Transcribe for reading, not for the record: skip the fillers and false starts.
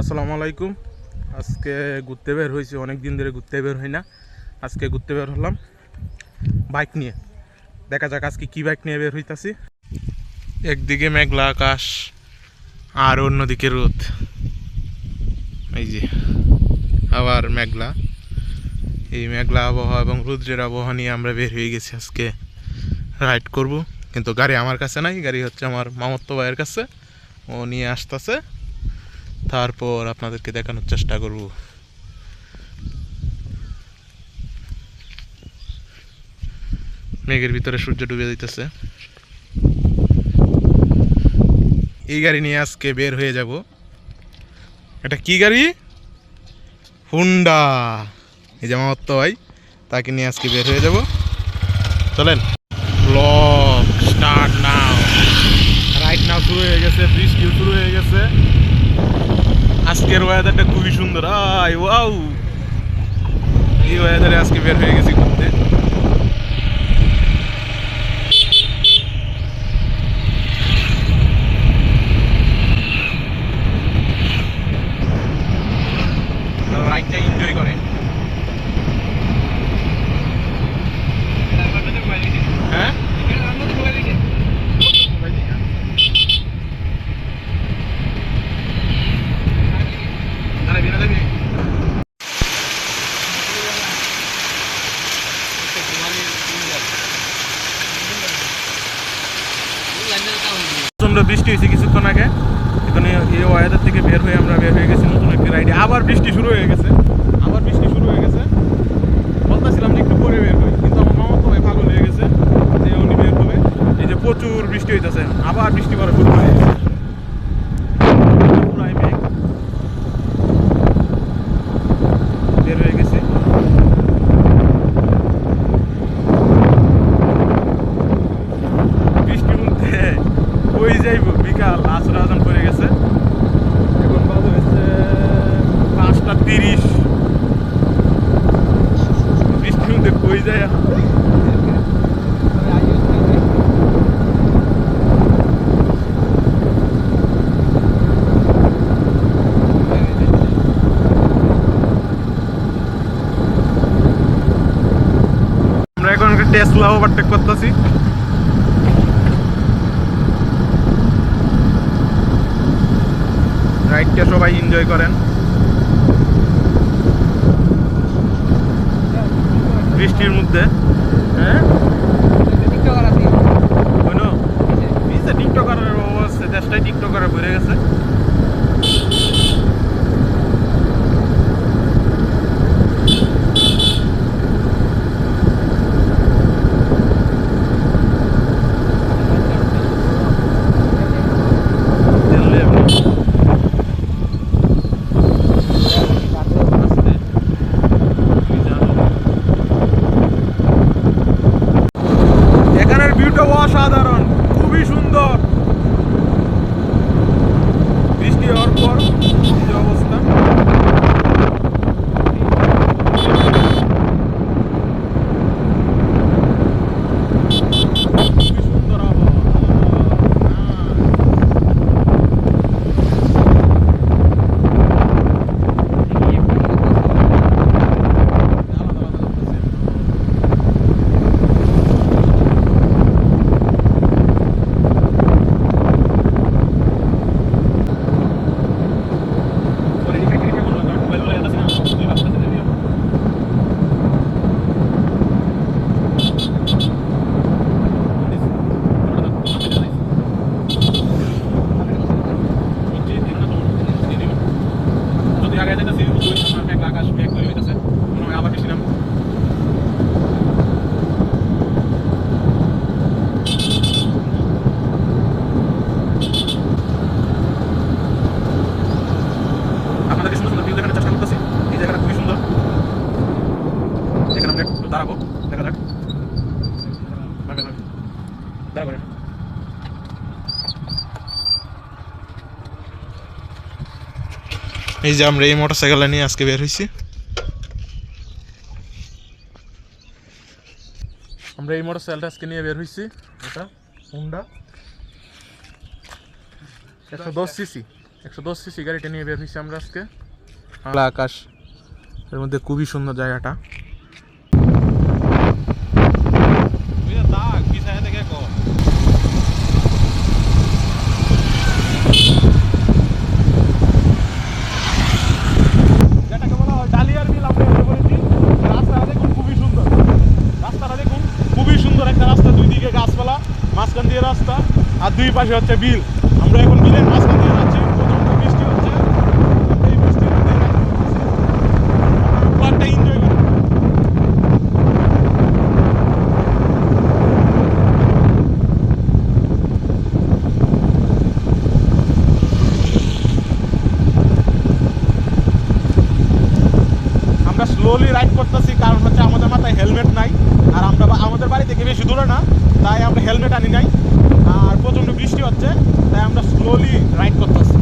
আসসালামু আলাইকুম। আজকে ঘুরতে বের হয়েছি, অনেক দিন ধরে ঘুরতে বের হই না। আজকে ঘুরতে বের হলাম বাইক নিয়ে। দেখা যাক আজকে কি বাইক নিয়ে বের হইতাছি। একদিকে মেঘলা আকাশ আর অন্যদিকে রোদ, এই যে আবার মেঘলা। এই মেঘলা আবহাওয়া এবং রৌদ্রের আবহাওয়া নিয়ে আমরা বের হয়ে গেছি আজকে রাইড করব। কিন্তু গাড়ি আমার কাছে নাই, গাড়ি হচ্ছে আমার মামাতো ভাইয়ের কাছে, ও নিয়ে আসতেছে। তারপর আপনাদেরকে দেখানোর চেষ্টা করব। মেঘের ভিতরে সূর্য ডুবে যাইতেছে। এই গাড়ি নিয়ে আজকে বের হয়ে যাব। এটা কি গাড়ি? হুন্ডা। এই যে আমার ভাই, তাকে নিয়ে আজকে বের হয়ে যাব। চলেন, blog start now. Right now শুরু হয়ে গেছে, বৃষ্টিও শুরু হয়ে গেছে। আজকের ওয়েদারটা খুবই সুন্দর। আই ওয়াও, এই ওয়েদারে আজকে বের হয়ে গেছি ঘুরতে। রাইডটা এনজয় করে। হ্যাঁ, প্রচন্ড বৃষ্টি হয়েছে কিছুক্ষণ আগে। এখানে এই ওয়েদার থেকে বের হয়ে আমরা বের হয়ে গেছি নতুন একটি রাইডে। আবার বৃষ্টি শুরু হয়ে গেছে, বলতেছিলাম যে একটু পরে বের হই, কিন্তু আমার মামা তো ভাই পাগল হয়ে গেছে যে উনি বের হবে। এই যে প্রচুর বৃষ্টি হইতেছে, আবার বৃষ্টি পড়া শুরু হয়ে গেছে। পুরাই মেঘ। বের হয়ে গেছি। বৃষ্টির মধ্যে কই যাইব? বিকাল আসর আজান পড়ে গেছে। এখন বাজে হচ্ছে 5টা 30। বৃষ্টির মধ্যে কই যায় এখন? আমরা এখন একটা টেসলা ওভারটেক করতেছি। রাইডটা সবাই এনজয় করেন। বৃষ্টির মধ্যে হ্যাঁ টিকটকারের অবস্থা, দেশটাই টিকটকারে ভরে গেছে। এখানের ভিউটা অসাধারণ, খুবই সুন্দর। বৃষ্টি হওয়ার পর এই যে অবস্থা। খুবই সুন্দর আবহাওয়া। আপনাদেরকে সুন্দর সুন্দর ভিউ দেখানোর চেষ্টা করতেছি। এই জায়গাটা খুবই সুন্দর। এখানে আমরা একটু দাঁড়াবো, দেখা যাক। এই যে আমরা এই মোটরসাইকেল নিয়ে আজকে বের হয়েছি। আমরা এই মোটরসাইকেলটা আজকে নিয়ে বের হয়েছি। এটা হুন্ডা 110 সিসি। 110 সিসি গাড়িটা নিয়ে বের হয়েছি আমরা আজকে। খোলা আকাশ, এর মধ্যে খুবই সুন্দর জায়গাটা। যেটাকে বলা হয় ডালিয়ার বিল, আমরা এসে পড়েছি। রাস্তাটা দেখুন খুবই সুন্দর, রাস্তাটা দেখুন খুবই সুন্দর একটা রাস্তা, দুই দিকে গাছপালা, মাঝখান দিয়ে রাস্তা, আর দুই পাশে হচ্ছে বিল। আমরা এখন বিলের মাঝখান দিয়ে যাচ্ছি, প্রচন্ড বৃষ্টি হচ্ছে। এই বৃষ্টির মধ্যে পার্কটা এনজয় করি। আমরা স্লোলি রাইড করতেছি, কারণ হচ্ছে আমাদের মাথায় হেলমেট নাই, আর আমরা আমাদের বাড়ি থেকে বেশি দূরে না, তাই আমরা হেলমেট আনি নাই, আর প্রচণ্ড বৃষ্টি হচ্ছে, তাই আমরা স্লোলি রাইড করতেছি।